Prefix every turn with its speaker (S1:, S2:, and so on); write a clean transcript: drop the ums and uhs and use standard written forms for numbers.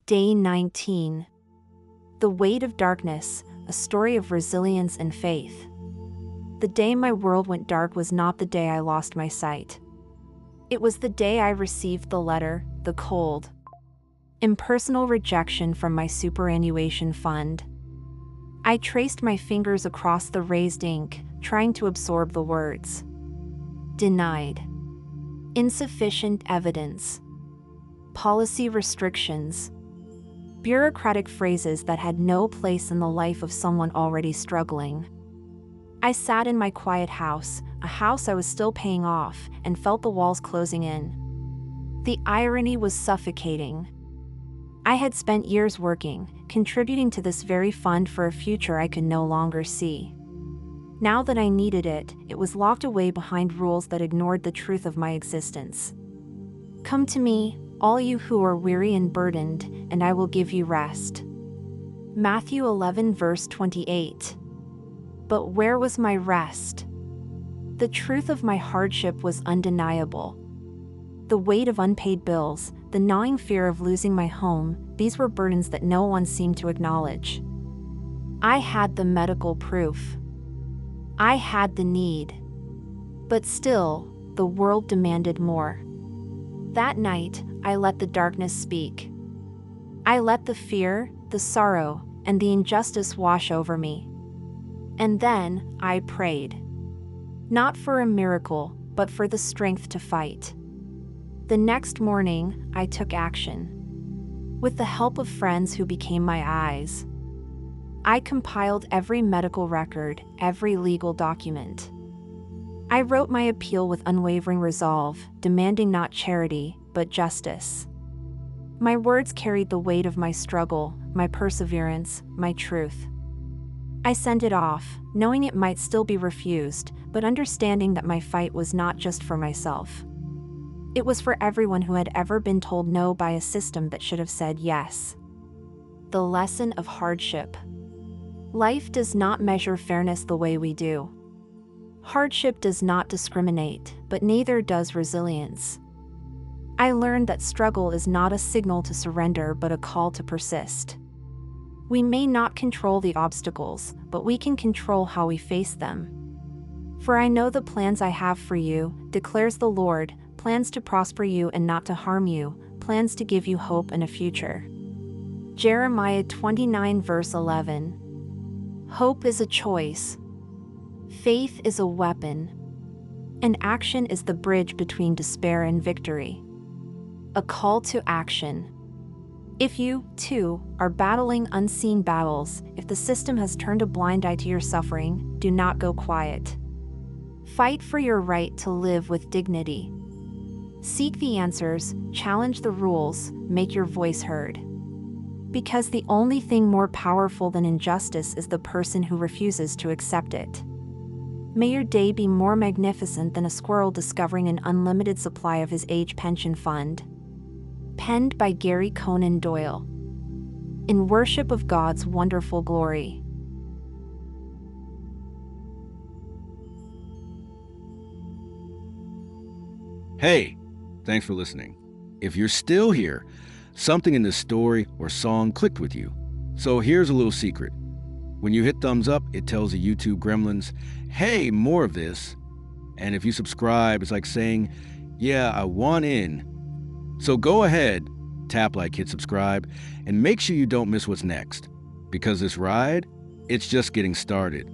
S1: Day 19. The Weight of Darkness, a story of resilience and faith. The day my world went dark was not the day I lost my sight. It was the day I received the letter, the cold, impersonal rejection from my superannuation fund. I traced my fingers across the raised ink, trying to absorb the words. Denied. Insufficient evidence. Policy restrictions. Bureaucratic phrases that had no place in the life of someone already struggling. I sat in my quiet house, a house I was still paying off, and felt the walls closing in. The irony was suffocating. I had spent years working, contributing to this very fund for a future I could no longer see. Now that I needed it, it was locked away behind rules that ignored the truth of my existence. Come to me, all you who are weary and burdened, and I will give you rest. Matthew 11 verse 28. But where was my rest? The truth of my hardship was undeniable. The weight of unpaid bills, the gnawing fear of losing my home, these were burdens that no one seemed to acknowledge. I had the medical proof. I had the need. But still, the world demanded more. That night, I let the darkness speak. I let the fear, the sorrow, and the injustice wash over me. And then, I prayed. Not for a miracle, but for the strength to fight. The next morning, I took action. With the help of friends who became my eyes, I compiled every medical record, every legal document. I wrote my appeal with unwavering resolve, demanding not charity, but justice. My words carried the weight of my struggle, my perseverance, my truth. I sent it off, knowing it might still be refused, but understanding that my fight was not just for myself. It was for everyone who had ever been told no by a system that should have said yes. The lesson of hardship. Life does not measure fairness the way we do. Hardship does not discriminate, but neither does resilience. I learned that struggle is not a signal to surrender but a call to persist. We may not control the obstacles, but we can control how we face them. For I know the plans I have for you, declares the Lord, plans to prosper you and not to harm you, plans to give you hope and a future. Jeremiah 29 verse 11. Hope is a choice. Faith is a weapon. And action is the bridge between despair and victory. A call to action. If you, too, are battling unseen battles, if the system has turned a blind eye to your suffering, do not go quiet. Fight for your right to live with dignity. Seek the answers, challenge the rules, make your voice heard. Because the only thing more powerful than injustice is the person who refuses to accept it. May your day be more magnificent than a squirrel discovering an unlimited supply of his age pension fund. Penned by Garry Conan Doyle. In worship of God's wonderful glory.
S2: Hey, thanks for listening. If you're still here, something in this story or song clicked with you. So here's a little secret. When you hit thumbs up, it tells the YouTube gremlins, hey, more of this. And if you subscribe, it's like saying, yeah, I want in. So go ahead, tap like, hit subscribe, and make sure you don't miss what's next. Because this ride, it's just getting started.